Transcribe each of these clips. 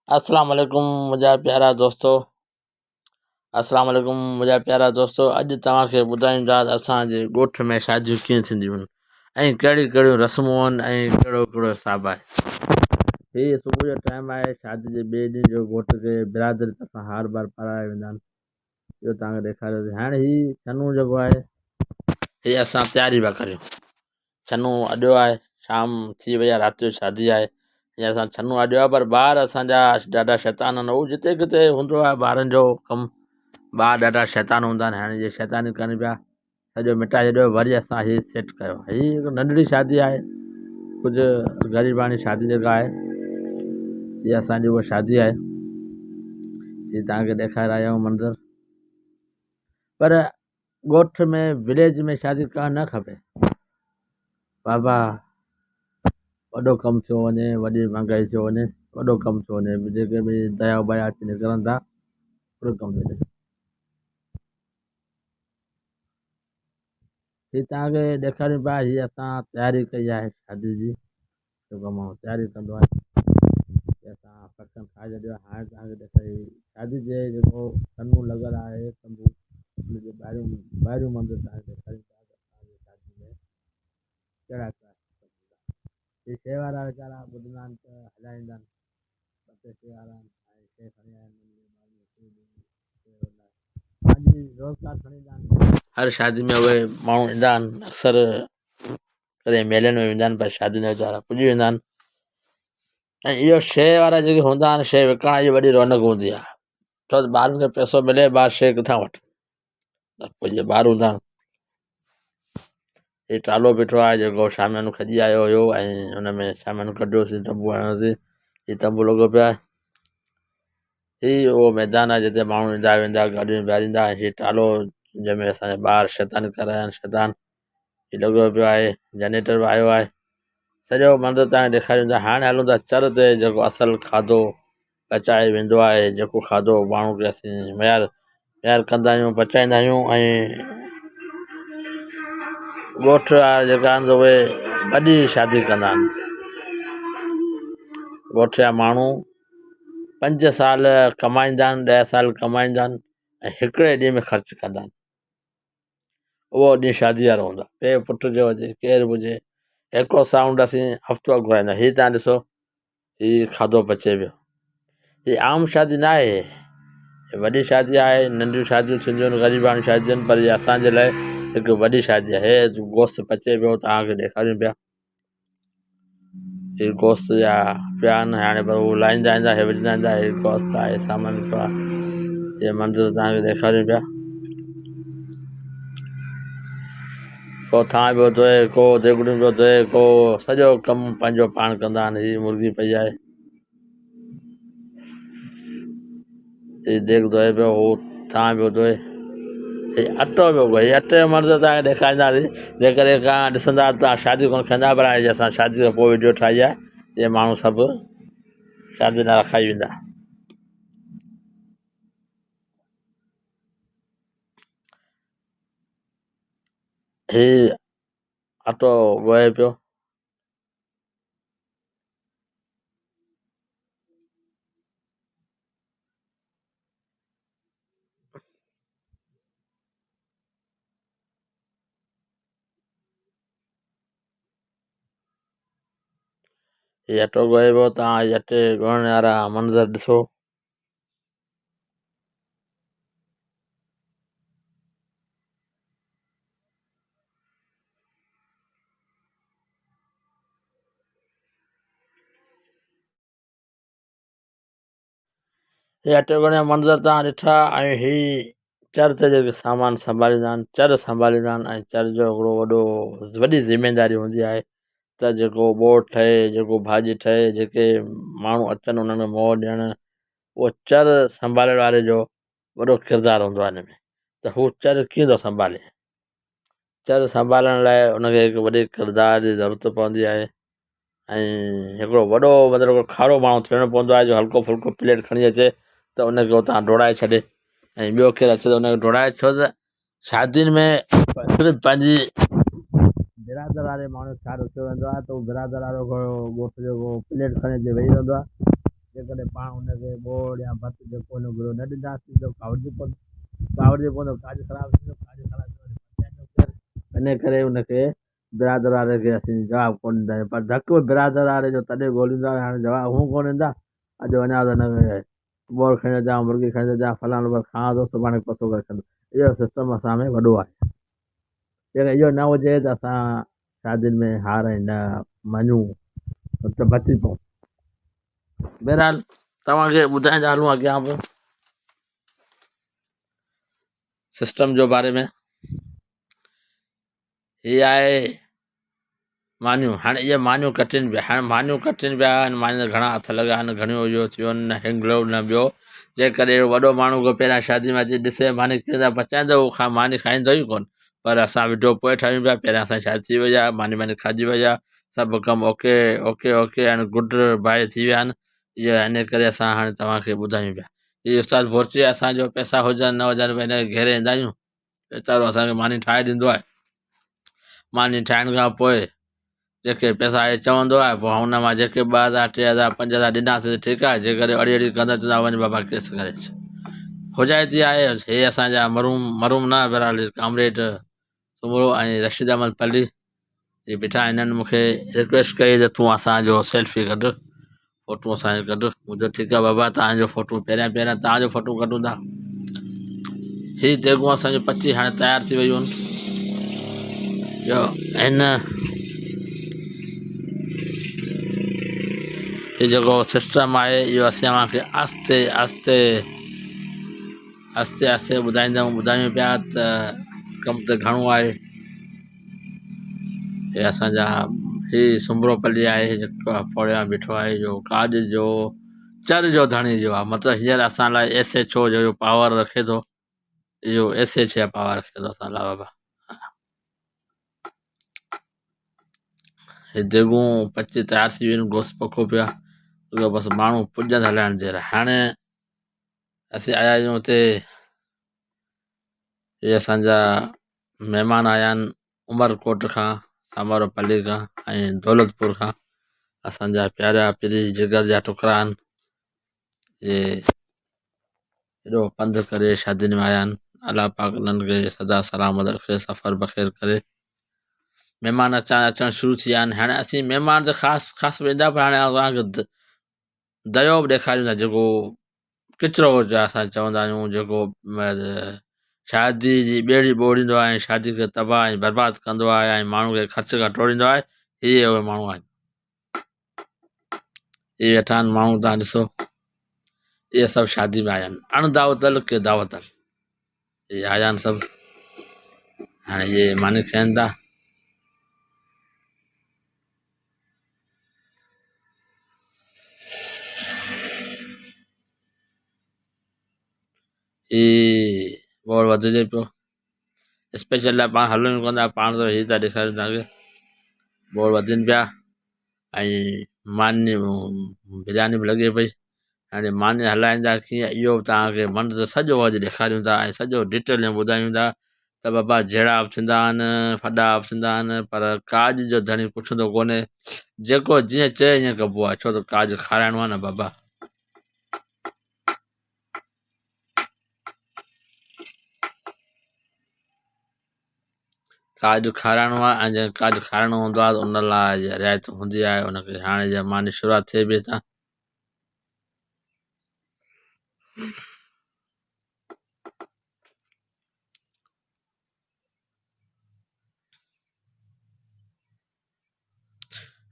अस्सलाम वालेकुम मुंहिंजा प्यारा दोस्तो। अस्सलाम वालेकुम मुंहिंजा प्यारा दोस्तो। अॼु तव्हांखे ॿुधायूं था त असांजे ॻोठ में शादियूं कीअं थींदियूं आहिनि ऐं कहिड़ियूं कहिड़ियूं रस्मूं आहिनि ऐं कहिड़ो कहिड़ो हिसाबु आहे। हीअ सुबुह जो टाइम आहे। शादी जे ॿिए ॾींहं जो घोट खे बिरादरी तरफ़ां हार बार पाराए वेंदा आहिनि। इहो तव्हांखे ॾेखारियो थी। हाणे हीउ छनू जेको आहे हीअ असां तयारी पिया करियूं। छनू अॼु आहे, शाम थी वई आहे, राति जो शादी आहे। हीअं असां छनू अॼु आहे, पर ॿार असांजा ॾाढा शैतान आहिनि। हू जिते किथे हूंदो आहे ॿारनि जो कमु, ॿार ॾाढा शैतान हूंदा आहिनि। हाणे इहे शैतानी कनि पिया, सॼो मिटाए छॾियो। वरी असां हीअ सेट कयो। हीअ हिकु नंढड़ी शादी आहे, कुझु ग़रीबाणी शादी जेका आहे हीअ असांजी उहा शादी आहे। हीअ तव्हांखे ॾेखारे आया आहियूं मंज़र। पर ॻोठ में विलेज में शादी करणु न खपे बाबा। वॾो कमु थियो वञे, वॾी महांगाई थियो वञे, वॾो कमु थियो वञे, जेके बि दया बया अची निकिरनि था पूरो कमु थिए। हीअ तव्हांखे ॾेखारियूं पिया। हीअ असां तयारी कई आहे शादी जी, जेको माण्हू तयारी कंदो आहे। असां फंक्शन ठाहे छॾियो आहे। हाणे तव्हांखे ॾेखारी शादी जे जेको छनू लॻल आहे, तंबू हुनजे ॿाहिरियूं मंदरु तव्हांखे ॾेखारियूं था असांजे शादी में कहिड़ा कहिड़ा हीअ शइ वारा वीचारा ॿुधंदा आहिनि त हलाईंदा आहिनि। ॿ टे शइ वारा आहिनि ऐं शइ खणी आया आहिनि। रोज़गार खणी ईंदा आहिनि। हर शादी में उहे माण्हू ईंदा आहिनि। अक्सर कॾहिं मेलनि में वेंदा आहिनि, पर शादी में वीचारा पुॼी वेंदा आहिनि। ऐं इहो शइ वारा जेके हूंदा आहिनि, शइ विकण जी वॾी रौनक हूंदी आहे। छो त ॿारनि खे पैसो मिले, ॿार शइ किथां वठनि, पोइ इहे ॿार हूंदा आहिनि। हीउ टालो बीठो आहे जेको शामियानो खॼी आयो हुयो ऐं हुन में शामियानो कढियोसीं, तंबू हणियोसीं। हीउ तंबू लॻो पियो आहे। हीउ उहो मैदान आहे जिते माण्हू ईंदा वेंदा, गाॾियूं बीहारींदा। हीउ टालो जंहिंमें असांजा ॿार शैतानी कराया आहिनि, शैतान हीउ लॻो पियो आहे। जनरेटर बि आयो आहे। सॼो मंदरु तव्हांखे ॾेखारियूं था। हाणे हलूं था चर ते, जेको असुलु खाधो पचाए वेंदो आहे। जेको खाधो माण्हू खे असीं तयारु कंदा आहियूं, पचाईंदा आहियूं। ऐं ॻोठ वारा जेका आहिनि उहे वॾी शादी कंदा आहिनि। ॻोठ जा माण्हू 5 साल कमाईंदा आहिनि, 10 साल कमाईंदा आहिनि ऐं हिकिड़े ॾींहं में ख़र्चु कंदा आहिनि। उहो ॾींहुं शादी वारो हूंदो आहे। पे पुट जो हुजे, केरु बि हुजे, हिकिड़ो साउंड असीं हफ़्तो अॻु घुराईंदा। हीअ तव्हां ॾिसो, हीअ खाधो पचे पियो। हीअ आम शादी न आहे, वॾी शादी आहे। नंढियूं शादियूं थींदियूं आहिनि, ग़रीबाणी शादियूं आहिनि, पर इहा असांजे लाइ हिकु वॾी शादी आहे। हे गोश्त पचे पियो, तव्हांखे ॾेखारियूं पिया। हीअ गोश्त जा पिया आहिनि। हाणे पर उहो लाहींदा ईंदा, हे विझंदा ईंदा। हीअ गोश्त आहे, सामान पियो आहे। हीअ मंदरु तव्हांखे ॾेखारियूं पिया। को थांह पियो धोए, को देॻड़ियूं पियो धोए, को सॼो कमु पंहिंजो पाण कंदा आहिनि। हीअ मुर्गी पई आहे, हीअ देॻ धोए पियो, हू थांह पियो धोए। हीअ अटो पियो ॻोहे। हीअ अटे जो मंदरु तव्हांखे ॾेखारींदासीं। जेकॾहिं तव्हां ॾिसंदा तव्हां शादी कोन कंदा, पर हाणे असां शादी खां पोइ वीडियो ठाही आहे। इहे माण्हू सभु शादी न रखाई वेंदा। हीअ अटो ॻोहे पियो। हीअ अटो ॻोहे पियो। तव्हां हीअ अटे ॻोहण वारा मंज़र ॾिसो। हीअ अटे ॻोहण जा मंज़र तव्हां ॾिठा। ऐं हीअ चर ते जेके सामान संभालींदा आहिनि, चर संभालींदा आहिनि। ऐं चर जो हिकिड़ो वॾी ज़िमेदारी हूंदी आहे त जेको ॿोड़ ठहे, जेको भाॼी ठहे, जेके माण्हू अचनि उन्हनि खे मोह ॾियणु, उहो चर संभालण वारे जो वॾो किरदारु हूंदो आहे हिन में। त हू चर कीअं थो संभाले? चर संभालण लाइ उनखे हिकु वॾे किरदार जी ज़रूरत पवंदी आहे। ऐं हिकिड़ो वॾो मतिलबु खारो माण्हू थियणो पवंदो आहे, जो हल्को फुल्को प्लेट खणी अचे त उनखे उतां डोड़ाए छॾे। ऐं ॿियो केरु अचे त उनखे डोड़ाए। छो त शादियुनि में सिर्फ़ु पंहिंजी बिरादर वारे माण्हू छा रुकियो वेंदो आहे, त उहो बिरादर वारो ॻोठ जो प्लेट खणी अची वेही रहंदो आहे जेकॾहिं पाण हुनखे बोड़ या भत जेको हुन घुरियो न ॾींदासीं त कावड़िजे पवंदो, काज ख़राबु थींदो, काज ख़राबु थींदो पचाईंदो केरु? इन करे हुनखे बिरादर वारे खे असीं जवाबु कोन ॾींदा आहियूं। पर धकु बिरादर वारे जो तॾहिं ॻोल्हींदा, हाणे जवाबु हू कोन ॾींदा। अॼु वञा त हिन बोर खणी अचां, मुर्गी खणी अचां, फलाणो बस खावां थो, सुभाणे पतो करे छॾंदो। इहो सिस्टम असां में वॾो आहे। जेकर इहो न हुजे त असां शादियुनि में हार न मञूं त बची पऊं। बहरहाल तव्हांखे ॿुधाईंदा हलूं अॻियां बि सिस्टम जो बारे में। हीअ आहे मानियूं। हाणे इहे मानियूं कटिनि पिया, हाणे मानियूं कटिनि पिया, हिन मानियुनि जा घणा हथ लॻा आहिनि, घणियूं इहो थियो आहिनि, न हिंगलो न ॿियो। जेकॾहिं वॾो माण्हू को पहिरियां शादी में अची ॾिसे मानी कीअं पचाईंदो, उहो मानी खाईंदो ई कोन। पर असां वीडियो पोइ ठाहियूं पिया, पहिरियां असांजी शादी थी वई आहे, मानी खाइजी वई आहे, सभु कमु ओके ओके ओके आहिनि, गुड बाय थी विया आहिनि। इहा इन करे असां हाणे तव्हांखे ॿुधायूं पिया। हीअ उस्ताद भुर्ची असांजो पैसा हुजनि न हुजनि हिन खे घेरे ईंदा आहियूं, वीचारो असांखे मानी ठाहे ॾींदो आहे। मानी ठाहिण खां पोइ जेके पैसा इहे चवंदो आहे, पोइ हुन मां जेके 2000 3000 5000 ॾिनासीं त ठीकु आहे, जेकॾहिं अड़ी अड़ी कंदा चवंदा वञ बाबा केस करे अच। हुजाइती आहे। हे असांजा मरूम न बहरहाल कामरेड सुमरो ऐं रशीद अहमद पली इहे बीठा, हिननि मूंखे रिक्वेस्ट कई त तूं असांजो सेल्फी कढु, फ़ोटू असांजो कढु। मुंहिंजो ठीकु आहे बाबा, तव्हांजो फ़ोटू पहिरियां तव्हांजो फ़ोटू कढूं था। हीअ देगूं असांजूं 25 हाणे तयारु थी वियूं आहिनि। हिन हीउ जेको सिस्टम आहे इहो असांखे आहिस्ते आहिस्ते आहिस्ते आहिस्ते ॿुधायूं पिया त कमु त घणो आहे। हे असांजा हीउ सुमरो पली आहे जेको पोड़ियां बीठो आहे, जो काज जो चर जो धणी जो आहे। मतिलबु हींअर असां लाइ एस एच ओ जो पावर रखे थो, इहो एस एच जा पावर रखे थो असां लाइ बाबा। हे देगूं 25 तयारु थी वियूं आहिनि, गोश्त पको पिया, बसि माण्हू पुॼनि हलाइण जे लाइ। हाणे असीं आया आहियूं हुते, इहे असांजा महिमान आया आहिनि उमरकोट खां, सामरपली खां ऐं दौलतपुर खां। असांजा प्यारा पीरी जिगर जा टुकड़ा आहिनि। इहे हेॾो पंधु करे शादियुनि में आया आहिनि। अलाह पाक उन्हनि खे सदा सलामत रखे, सफ़र बख़ैर करे। महिमान अचणु शुरू थी विया आहिनि। हाणे असीं महिमान त ख़ासि वेंदा, पर हाणे असांखे दयो बि ॾेखारियूं था। जेको किचिरो हुजे असां चवंदा आहियूं, जेको शादी जी ॿेड़ी ॿोड़ींदो आहे ऐं शादी खे तबाह ऐं बर्बादु कंदो आहे ऐं माण्हू खे ख़र्च खां टोड़ींदो आहे, इहे उहे माण्हू आहिनि। इहे वेठा आहिनि माण्हू, तव्हां ॾिसो, इहे सभु शादी में आया आहिनि, अणदावतल के दावतल इहे आया आहिनि सभु। हाणे इहे मानी खाइनि था। बोर वधिजे पियो, स्पेशल लाइ पाण हलूं कंदा, पाण त हीअ था ॾेखारियूं तव्हांखे, बोर वधनि पिया ऐं मानी बिरयानी बि लॻे पई। हाणे मानी हलाईंदा कीअं, इहो बि तव्हांखे मंज़र सॼो अॼु ॾेखारियूं था ऐं सॼो डिटेल में ॿुधायूं था त बाबा जहिड़ा बि थींदा आहिनि, फॾा बि थींदा आहिनि, पर काज जो धणी पुछंदो कोन्हे। जेको जीअं चए ईअं कबो आहे, छो त काज खाराइणो आहे न बाबा। काज खाराइणो आहे ऐं जंहिं काज खाराइणो हूंदो आहे त उन लाइ रिआयत हूंदी आहे उनखे। हाणे जीअं मानी शुरूआति थिए पई था।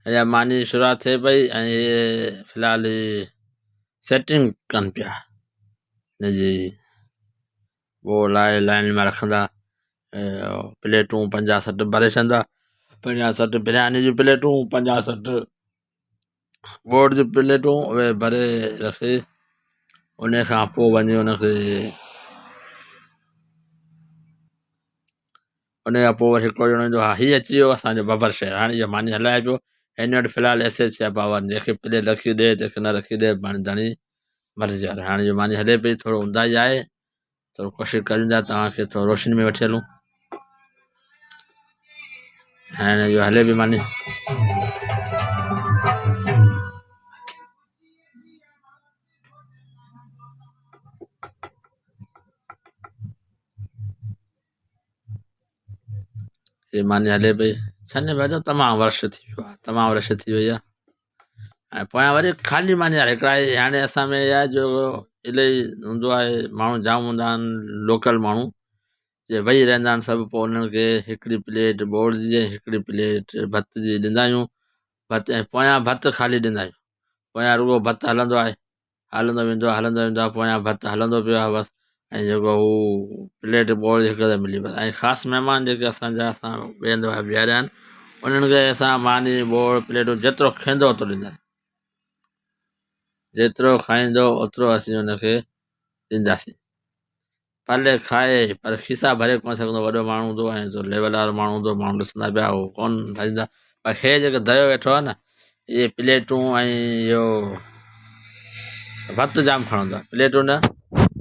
अञा मानी शुरूआति थिए पई ऐं इहे फ़िलहाल सेटिंग कनि पिया हिनजी। उहो लाइन में रखंदा, प्लेटूं 50 60 भरे छॾंदा, 50 60 बिरयानी जी प्लेटूं, 50 60 गोड़ जी प्लेटूं, उहे भरे रखे। उन खां पोइ वञी उनखे उन खां पोइ वरी हिकिड़ो ॼणो ईंदो, हा हीअ अची वियो असांजो बबर शहर। हाणे इहो मानी हलाए पियो, हिन वटि फ़िलहालु एस एच जा पावर, जंहिंखे प्लेट रखी ॾे, जंहिंखे न रखी ॾे, पाण धणी मर्ज़ी वारो। हाणे इहो मानी हले पई, थोरो ऊंदाही आहे, थोरो कोशिशि कयूं था तव्हांखे थोरो रोशनी में वठी हलूं। हाणे इहो हले पई मानी। ये मानी हले पई छने में तमामु वर्ष थी वियो आहे, तमामु वर्ष थी वई आहे। ऐं पोयां वरी ख़ाली मानी हाणे हिकिड़ा हाणे असां में इहा जो इलाही हूंदो आहे, माण्हू जाम हूंदा आहिनि लोकल माण्हू जे वेही रहंदा आहिनि सभु, पोइ उन्हनि खे हिकिड़ी प्लेट बोड़ जी ऐं हिकिड़ी प्लेट भत जी ॾींदा आहियूं। भत ऐं पोयां भतु ख़ाली ॾींदा आहियूं, पोयां रुॻो भतु हलंदो आहे, हलंदो वेंदो आहे, हलंदो वेंदो आहे, पोयां भतु हलंदो पियो आहे बसि। ऐं जेको हू प्लेट बोड़ हिकु त मिली बसि। ऐं ख़ासि महिमान जेके असांजा असां वेहंदो आहे बीहारिया आहिनि, उन्हनि खे असां मानी बोड़ प्लेटूं जेतिरो खाईंदो ओतिरो ॾींदा आहियूं, जेतिरो खाईंदो ओतिरो असीं हुनखे ॾींदासीं। भले खाए पर खीसा भरे कोन सघंदो, वॾो माण्हू हूंदो ऐं लेवल वारो माण्हू हूंदो, माण्हू ॾिसंदा पिया उहो कोन भरींदा। पर हे जेको दयो वेठो आहे न, इहे प्लेटूं ऐं इहो भतु जाम खणंदो आहे, प्लेटूं न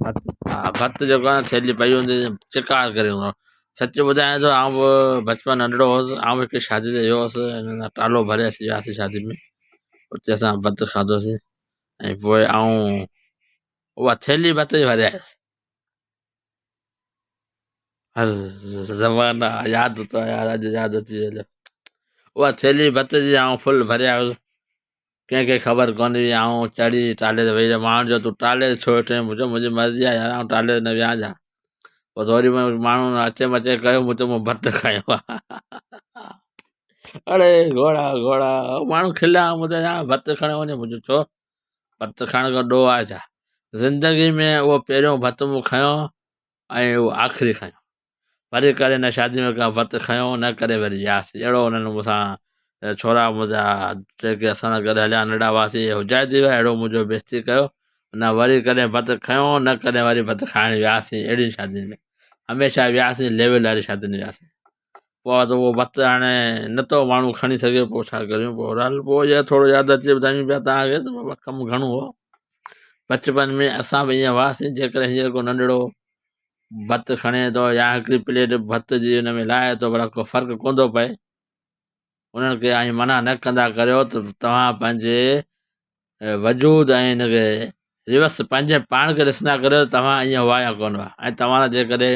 भतु। हा भतु जेको आहे न थैली पई हूंदी चिकार करे हूंदो। सच ॿुधायां थो, आउं बि बचपन नंढिड़ो हुउसि, आउं हिकु शादी ते वियो हुउसि, टालो भरे असीं वियासीं शादी में, उते असां भतु खाधोसीं। ऐं पोइ आउं उहा थैली भत जी भरे आयुसि। हल ज़माना यादि तो यार, अॼु यादि अची वियो। उहा थैली भत जी आउं फुल भरे आयुसि, कंहिंखे ख़बर कोन हुई। आउं चढ़ी टाले ते वेही रहियो, माण्हू जो तूं टाले ते छो वेठो आहीं? मुंहिंजो मुंहिंजी मर्ज़ी आहे यार, आउं टाले ते न वियां छा? पोइ वरी माण्हू अचे मचे कयो, मूं चयो मूं भतु खयो आहे। अड़े घोड़ा घोड़ा माण्हू खिलिया, मूं चयो यार भतु खणियो वञे। मुंहिंजो छो? भतु खाइण खां ॾोह आहे छा? ज़िंदगी में उहो पहिरियों भतु मूं खयो ऐं उहो आख़िरी खयो। वरी करे न शादी में का भतु खयो, न करे वरी वियासीं। अहिड़ो हुननि मूंसां छोरा मुंहिंजा जेके असां सां गॾु हलिया नंढा हुआसीं, हुजाइजी विया, अहिड़ो मुंहिंजो बेइज़ती कयो। न वरी कॾहिं भतु खयो, न कॾहिं वरी भतु खाइण वियासीं। अहिड़ियुनि शादियुनि में हमेशह वियासीं, लेवल वारी शादियुनि में वियासीं। पोइ त उहो भतु हाणे नथो माण्हू खणी सघे, पोइ छा करियूं? पोइ हल पोइ इहा थोरो यादि अची ॿुधायूं पिया तव्हांखे, त बाबा कमु घणो हो बचपन में। असां बि ईअं हुआसीं, जेकॾहिं हींअर को नंढिड़ो भतु खणे थो या हिकिड़ी प्लेट भत जी हुन में लाहे थो, भला को फ़र्क़ु कोन थो पए। उन्हनि खे ऐं मना न कंदा करियो त तव्हां पंहिंजे वजूद ऐं हिनखे रिवर्स पंहिंजे पाण खे ॾिसंदा करियो, तव्हां ईअं हुआ या कोन हुआ। ऐं तव्हां जेकॾहिं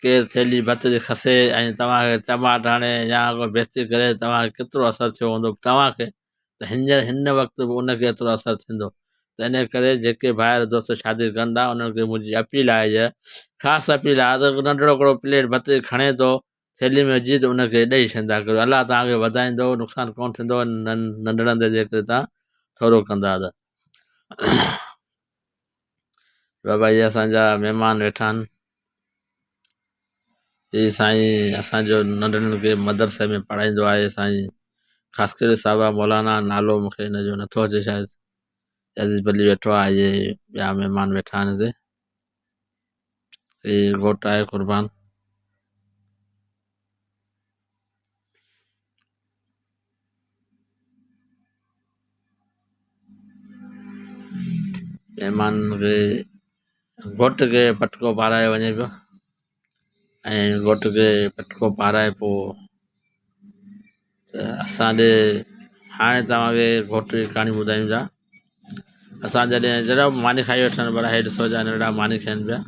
केरु थैली भत जी खसे ऐं तव्हांखे चमाट हाणे या को बेइज़ती करे, तव्हांखे केतिरो असरु थियो हूंदो तव्हांखे, त हिन वक़्तु बि उनखे एतिरो असरु थींदो। त इन करे जेके ॿाहिरि दोस्त शादी कंदा, उन्हनि खे मुंहिंजी अपील आहे, इहा ख़ासि अपील आहे, त नंढिड़ो हिकिड़ो प्लेट भत जी खणे थो थैली में विझी, त उनखे ॾेई छॾींदा करियो। अलाह तव्हांखे वधाईंदो, नुक़सानु कोन थींदो नंढड़नि ते जेकॾहिं तव्हां थोरो कंदा त। बाबा इहे असांजा महिमान वेठा आहिनि, हीअ साईं असांजो नंढड़नि खे मदरसे में पढ़ाईंदो आहे, साईं ख़ासकर साहिबा मौलाना, नालो मूंखे हिनजो नथो अचे शायदि। अज़ीज़ अली वेठो आहे, इहे ॿिया महिमान वेठा आहिनि हिते, हीअ घोटु आहे क़ुर्बान। महिमान खे घोट खे पटको पाराए वञे पियो, ऐं घोट खे पटको पाराए पोइ त असांजे हाणे तव्हांखे घोट जी कहाणी ॿुधायूं था। असां जॾहिं जरा मानी खाई वठनि, पर हे ॾिसो जा नंढड़ा मानी खाइनि पिया।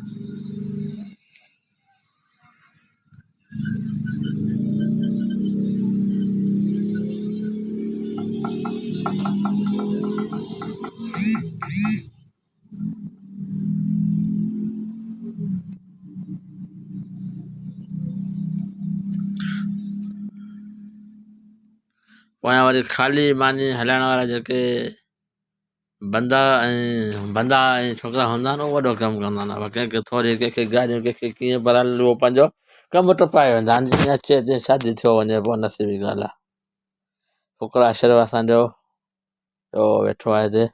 पोयां वरी ख़ाली मानी हलाइण वारा जेके बंदा ऐं छोकिरा हूंदा आहिनि, उहो वॾो कमु कंदा आहिनि। अब कंहिंखे थोरी, कंहिंखे गाॾियूं, कंहिंखे कीअं, पर हल उहो पंहिंजो कमु टपाए वेंदा आहिनि। जीअं अचे अचे शादी थियो वञे, पोइ नसीबी ॻाल्हि आहे। फुकर अशरफ असांजो वेठो आहे हिते।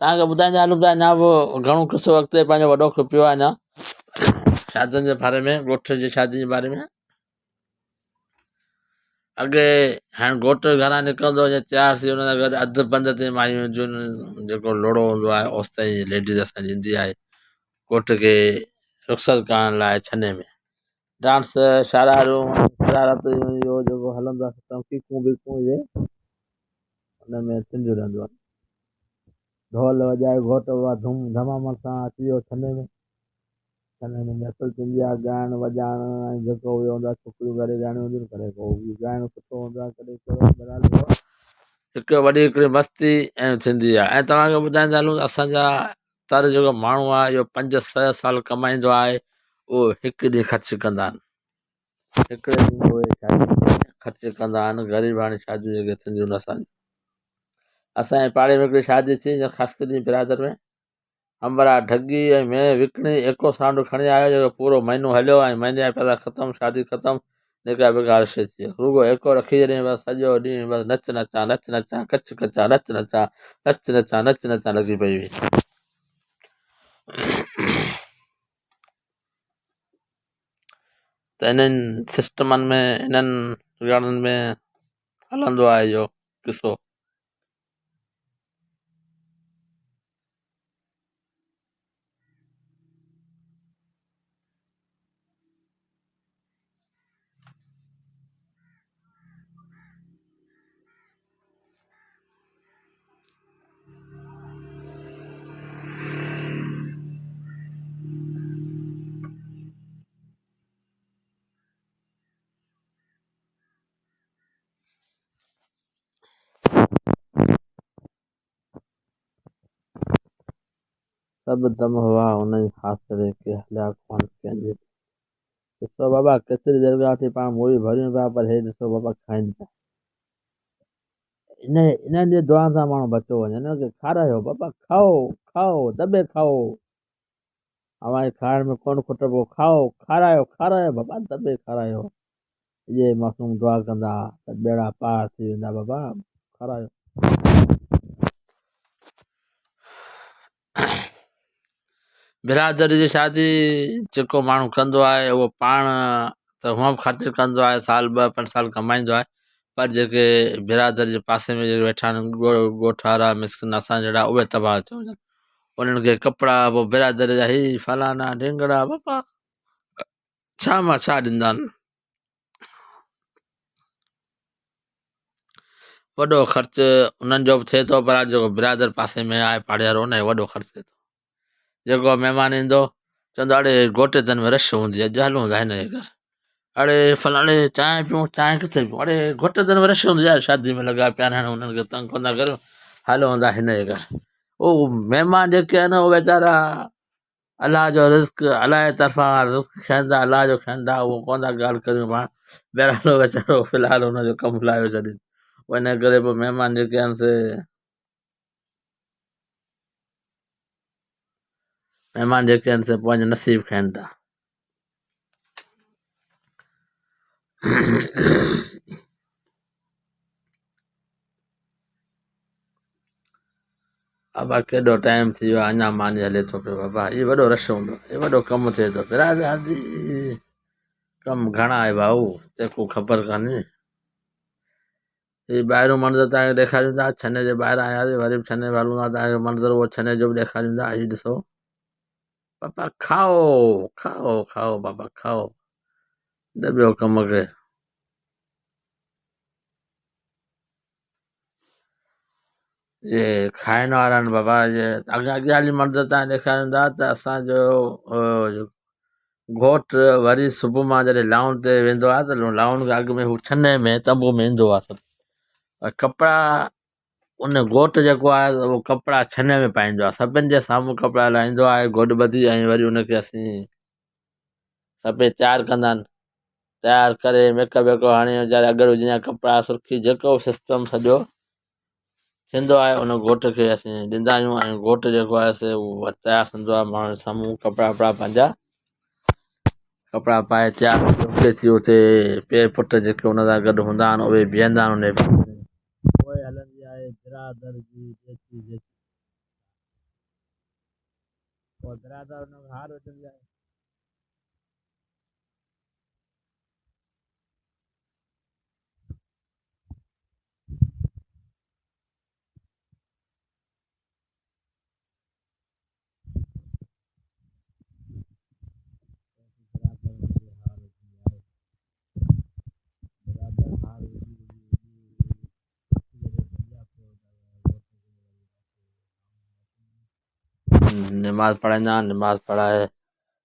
तव्हांखे ॿुधाईंदा हलूं पिया, अञा बि घणो किसो अॻिते पंहिंजो वॾो खुपियो आहे अञा शादियुनि जे बारे में, ॻोठ जी शादी जे बारे में। अॻे हाणे घोटु घरां निकिरंदो या तयारु थी, हुन सां गॾु अधु पंधु ते मायूं ईंदियूं आहिनि, जेको लोड़ो हूंदो आहे ओसि ताईं लेडीज़ असांजी ईंदी आहे घोट खे रुख़सत करण लाइ छने में। डांस शरारियूं शरारतियूं इहो जेको हलंदो आहे, कीकूं बीकूं इहे हुन में थींदियूं रहंदियूं आहिनि। ढोल वॼाए घोटु उहा धूम धमाम सां अची वियो छने में। छने में महफ़िल थींदी आहे ॻाइण वॼाइण ऐं जेको बि हूंदो आहे छोकिरियूं घरे ॻाइणियूं हूंदियूं आहिनि करे पोइ बि ॻाइणो सुठो हूंदो आहे कॾहिं कहिड़ो बरालो हिकु वॾी हिकिड़ी मस्ती ऐं थींदी आहे ऐं तव्हांखे ॿुधाईंदा हलूं असांजा तर जेको माण्हू आहे इहो 5-6 साल कमाईंदो आहे उहो हिकु ॾींहुं ख़र्चु कंदा आहिनि हिकिड़े ॾींहुं उहे ख़र्चु कंदा आहिनि ग़रीब हाणे शादियूं जेके थींदियूं आहिनि असांजे पाड़े में हिकिड़ी शादी थी ख़ासि करे बिरादर में अंबरा ढगी ऐं में विकिणी एको सांड खणी आयो जेको पूरो महीनो हलियो ऐं महीने जा पैसा ख़तमु शादी ख़तमु जेका बेकार शइ थी वियो रुगो एको रखी छॾियईं बसि सॼो ॾींहुं बसि नच नचां नच नचां कच कचां नच नचां नच नचां नच नचां लॻी पई हुई त इन्हनि सिस्टमनि में इन्हनि ॻाल्हियुनि में हलंदो आहे इहो किसो सभु दम हुआ हुनजी ख़ातिरे के हलिया कोन कंहिंजे ॾिसो बाबा केतिरी देरि खां वठी पाण मूड़ी भरियूं पिया पर हे ॾिसो बाबा खाइनि पिया इन्हनि जे दुआ सां माण्हू बचियो वञे हिन खे खारायो बाबा खाओ खाओ दॿे खाओ हवाई खाइण में कोन खुटबो खाओ खारायो खारायो बाबा दॿे खारायो इहे मासूम दुआ कंदा त ॿेड़ा पार थी वेंदा बाबा खारायो बिरादरी जी शादी जेको माण्हू कंदो आहे उहो पाण त हूअं बि ख़र्चु कंदो आहे साल 2-5 साल कमाईंदो आहे पर जेके बिरादरी जे पासे में जेके वेठा आहिनि ॻोठ वारा मिसकिन असां जहिड़ा उहे तबाह थी वञनि उन्हनि खे कपिड़ा पोइ बिरादरी जा ई फलाना ढिंगड़ा बाबा छा मां छा ॾींदा आहिनि वॾो ख़र्चु उन्हनि जो बि थिए थो पर जेको बिरादर पासे में आहे पाड़ेवारो उन जो वॾो ख़र्चु थिए थो जेको महिमान ईंदो चवंदो अड़े घोट जन में रश हूंदी आहे हलूं था हिन जे घर अड़े फलाणे चांहि पियूं चांहि किथे पियूं अड़े घोट जन में रश हूंदी आहे शादी में लॻा पिया आहिनि हुननि खे तंग कंदा करियो हलूं था हिन जे घर उहो महिमान जेके आहिनि उहे वीचारा अलाह जो रिस्क अलाह जे तरफ़ां रिस्क खाईंदा अलाह जो खाईंदा उहो कोन था ॻाल्हि करियूं पाण बहिराणो वीचारो फ़िलहालु हुनजो कमु लाहे छॾीनि पोइ इन करे पोइ महिमान जेके आहिनि से महिमान जेके आहिनि से पंहिंजो नसीब खाइनि था बाबा केॾो टाइम थी वियो आहे अञा मानी हले थो पियो बाबा इहो वॾो रश हूंदो इहो वॾो कमु थिए थो बिरादरी कमु घणा आहे भाऊ तेको ख़बर कान्हे हीअ ॿाहिरों मंज़र तव्हांखे ॾेखारियूं था छने जे ॿाहिरां आयासीं वरी बि छने में हलूं था तव्हांखे मंज़र उहो छने जो बि ॾेखारियूं था हीअ ॾिसो बाबा खाओ खाओ खाओ बाबा खाओ न ॿियो कम खे ये खाइण वारा आहिनि बाबा ये अॻियां हली मंज़र तव्हां ॾेखारियूं था त असांजो घोटु वरी सुबुह मां जॾहिं लाउन ते वेंदो आहे त लाउन खां अॻु में हू छने में तंबू में ईंदो आहे सभु कपिड़ा उन घोटु जेको आहे उहो कपिड़ा छने में पाईंदो आहे सभिनि जे साम्हूं कपिड़ा लाहींदो आहे गोॾ ॿधी ऐं वरी उनखे असीं सभई तयारु कंदा आहिनि तयारु करे मेकअप वेकअप हाणे वीचारे अगरि जीअं कपिड़ा सुर्खी जेको बि सिस्टम सॼो थींदो आहे उन घोट खे असीं ॾींदा आहियूं ऐं घोटु जेको आहे से उहो तयारु थींदो आहे माण्हू साम्हूं कपिड़ा वपिड़ा पंहिंजा कपिड़ा पाए तयारु थी उते पीउ पुटु जेके हुन सां गॾु हूंदा आहिनि उहे बीहंदा आहिनि उन पोइ हलंदी आहे बिरादर जी पोइ बिरादर हुन हार विझंदी आहे नमाज़ पढ़ाईंदा आहिनि नमाज़ पढ़ाए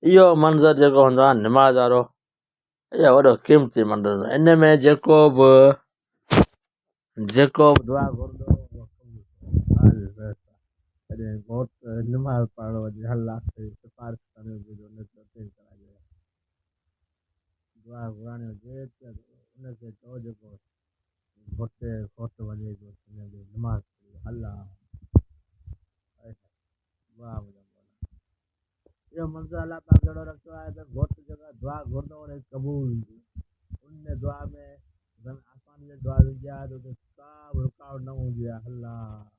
इहो मंज़र जेको हूंदो आहे निमाज़ वारो, इहो वॾो क़ीमती मंदरु हूंदो आहे। इन में जेको बि दुआ घुरंदो उहो क़बूल थींदो। कॾहिं घोटु निमाज़ पढ़णु वञे, अलाह खे सिफ़ारिश करणु हुजे, उनखे उते कराइजे। दुआ घुराइणी हुजे त उनखे चओ जेको घोटु वञे निमाज़ पढ़े, अलाह वाह इहो मंज़रु अलाह पाक जहिड़ो रखियो आहे त घोटु जेका दुआ घुरंदो उनखे क़बूल हूंदी। उन दुआ में आसमान जे दुआ ईंदी आहे त उते का बि रुकावट न हूंदी आहे। अलाह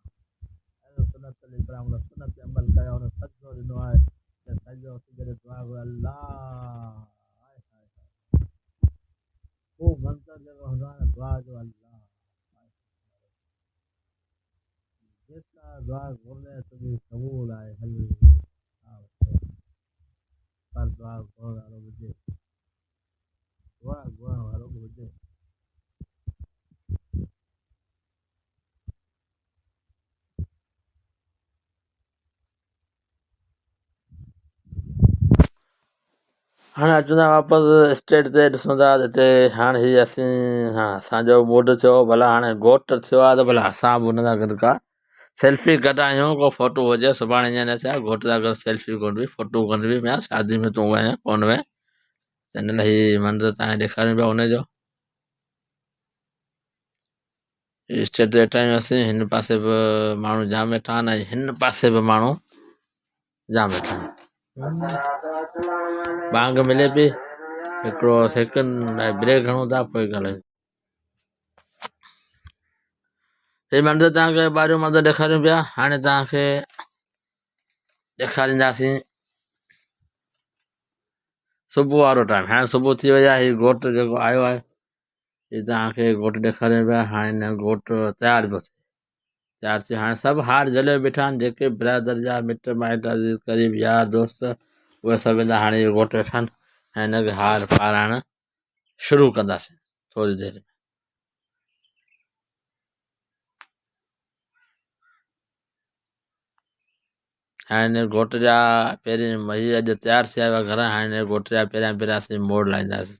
सुनत इब्राहिम सुनत ते अमल कयो, हुन सजदो ॾिनो आहे त सजदो सिजदे दुआ घुरे। अलाह उहो मंज़रु जेको हूंदो आहे न दुआ जो, अलाह जेका दुआ घुरंदे तुंहिंजी क़बूल आहे। पर दुआ घुरण वारो हुजे, दुआ घुरण वारो बि हुजे। हाणे अचूं था वापसि स्टेट ते, ॾिसूं था हिते हाणे हीअ असांजो मूड थियो भला हाणे घोटु थियो आहे त भला असां बि हुन सां गॾु का सेल्फी कढायूं, को फोटो हुजे। सुभाणे ईअं न थिए घोट सां गॾु सेल्फी कोन बि फोटो कोन बि मैं शादी में तूं वञे कोन वञे। हिन लाइ हीउ मंदरु तव्हांखे ॾेखारियूं पिया हुनजो स्टेट ते वेठासीं। हिन पासे बि माण्हू जाम वेठा आहिनि ऐं हिन पासे बि माण्हू जाम वेठा आहिनि। बांग मिले पई, हिकिड़ो सेकेंड ब्रेक खणूं था पोइ ॻाल्हायूं। हे मंदरु तव्हांखे ॿाहिरियों मंदरु ॾेखारियूं पिया। हाणे तव्हांखे ॾेखारींदासीं सुबुह वारो टाइम। हाणे सुबुह थी वई आहे। हीउ घोटु जेको आयो आहे हीउ तव्हांखे घोटु ॾेखारियूं पिया। हाणे हिन घोटु तयारु पियो थिए, तयारु थी हाणे सभु हार जले वेठा आहिनि। जेके बिरादर जा मिट माइट क़रीब यार दोस्त उहे सभु ईंदा। हाणे इहे घोटु वेठा आहिनि ऐं हिनखे हार पाराइणु शुरू कंदासीं थोरी देरि में। हाणे हिन घोट जा पहिरीं हीअ अॼु तयारु थिया हुआ घर। हाणे हिन घोट जा पहिरियां असीं मोड़ लाहींदासीं।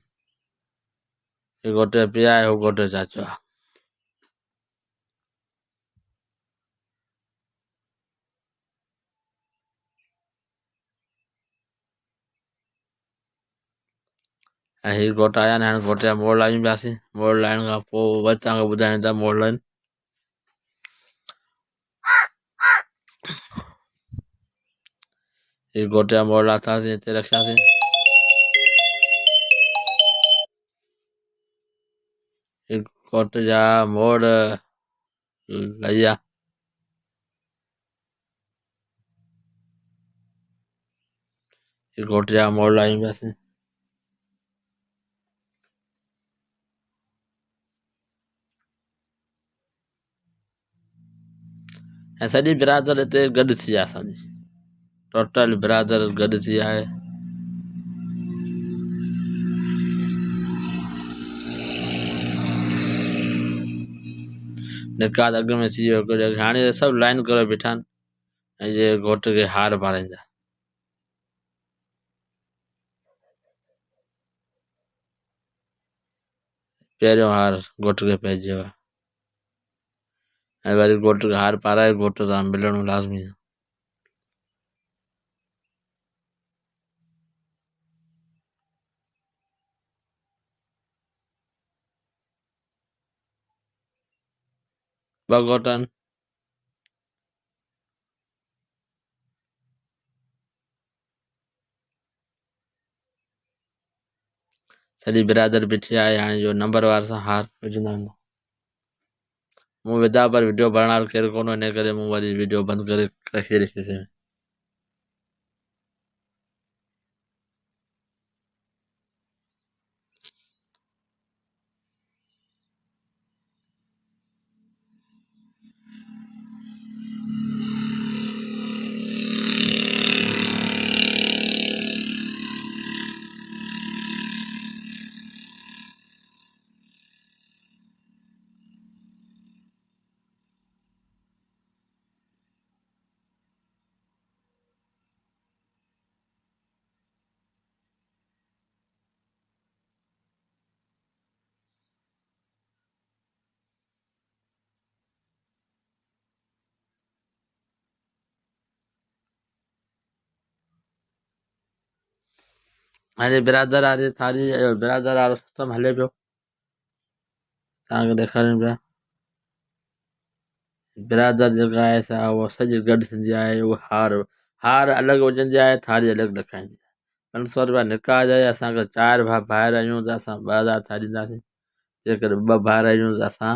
हीउ घोट जो पीउ आहे, हू घोट जो चाचो आहे। ऐं हीउ घोट आया आहिनि। हाणे घोट जा मोड़ लाहियूं पियासीं। मोड़ लाहिण खां पोइ वरी तव्हांखे ॿुधायूं था मोड़ लाइन। हीउ घोट जा मोड़ लाथासीं, हिते रखियासीं। हीउ घोट जा मोड़ लही आहे। हीउ घोट जा मोड़ लाहियूं पियासीं। ऐं सॼी बिरादर हिते गॾु थी आहे। असांजी टोटल बिरादर गॾु थी आहे। निकाह अॻ में थी वियो। हाणे सभु लाइन करे बीठा आहिनि ऐं जे घोट खे हार पाराईंदा। पहिरियों हार घोट खे पइजी वियो आहे ऐं वरी घोट खे हार पाराए घोट सां मिलणु लाज़मी आहे। ॿ घोट आहिनि। सॼी बिरादर बीठी आहे। हाणे जो नंबर वार सां हार विझंदा आहिनि। मूं विधा पर वीडियो भरण वारो केरु कोन, हिन करे मूं वरी वीडियो बंदि करे रखी। हाणे बिरादर वारी थाली बिरादर वारो सिस्टम हले पियो तव्हांखे ॾेखारियूं पिया बिरादर जेका आहे सा उहा सॼी गॾु थींदी आहे उहा हार अलॻि हुजंदी आहे थाली अलॻि ॾेखारींदी आहे 500 रुपया निकाह जा असांखे 4 भाइर आहियूं त असां 2000 थाली ॾींदासीं जेकर 2 भाइर आहियूं त असां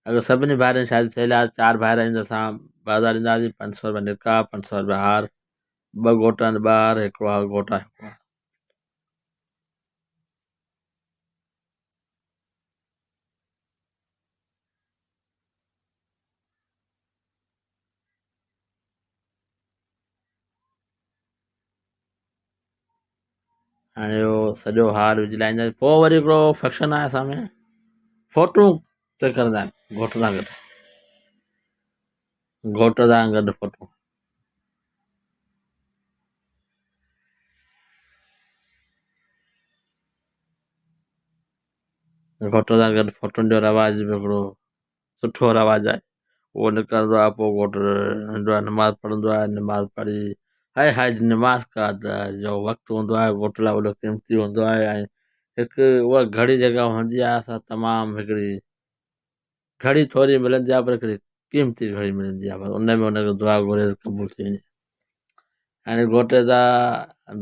अगरि सभिनी भाइरनि जी शादी थियल आहे 4 भाइर आहियूं त असां 2000 ॾींदासीं 500 रुपया निकाह 500 रुपया हार 2 घोट आहिनि 2 हार हिकिड़ो घोट आहे हिकिड़ो हार हाणे उहो सॼो हार विझी लाहींदासीं पोइ वरी हिकिड़ो फंक्शन आहे असां में फोटूं ते कंदा आहिनि घोट सां गॾु घोट सां गॾु फोटो घोट सां गॾु फोटुनि जो रवाज़ बि हिकिड़ो सुठो रवाज़ु आहे उहो निकिरंदो आहे पोइ घोटु ईंदो आहे नमाज़ पढ़ंदो आहे नमाज़ पढ़ी हाय नमाज़ का जो वक़्तु हूंदो आहे घोट लाइ वॾो क़ीमती हूंदो आहे ऐं हिकु उहा घड़ी जेका हूंदी आहे असां तमामु हिकिड़ी घड़ी थोरी मिलंदी आहे पर हिकिड़ी क़ीमती घड़ी मिलंदी आहे पर उन में हुनखे दुआ घुरे क़बूल थी वञे हाणे घोट जा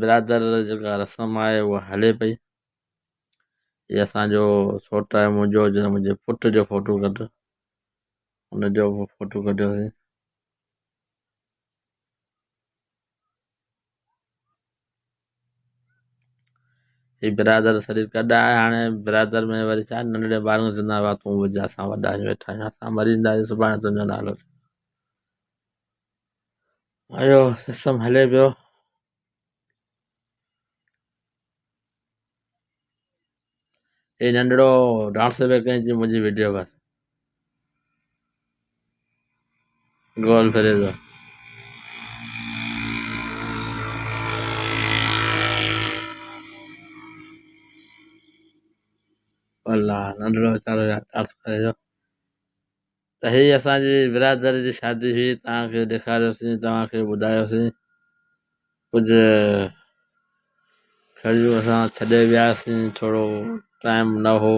बिरादर जेका रस्म आहे उहा हले पई हीअ असांजो छोटो आहे मुंहिंजो मुंहिंजे पुट जो फोटो कढु हुनजो बि फोटो कढियोसीं हीअ बिरादर सॼी गॾु आहे हाणे बिरादर में वरी छा नंढड़े ॿारनि खे चवंदा हुआ तूं विझ असां वॾा आहियूं वेठा आहियूं असां मरींदासीं सुभाणे तुंहिंजो नालो इहो सिस्टम हले पियो हे नंढड़ो डांस पियो कयईं मुंहिंजी वीडियो बसि गोल फिरे थो अलाह नंढड़ो वीचारो डांस करे थो त हीअ असांजी बिरादरी जी शादी हुई तव्हांखे ॾेखारियोसीं तव्हांखे ॿुधायोसीं कुझु खड़ियूं असां छॾे वियासीं थोरो टाइम न हो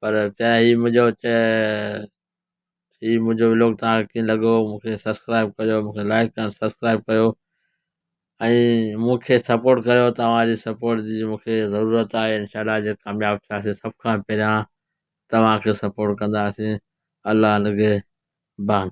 पर पिया हीअ मुंहिंजो हीअ मुंहिंजो व्लॉग तव्हांखे कीअं लॻो मूंखे सब्सक्राइब कयो मूंखे लाइक करणु सब्सक्राइब कयो ऐं मूंखे सपोर्ट कयो तव्हांजी सपोर्ट जी मूंखे ज़रूरत आहे इनशाला जे कामयाबु थियासीं सभ खां पहिरियां तव्हांखे सपोर्ट कंदासीं अलाह लॻे बान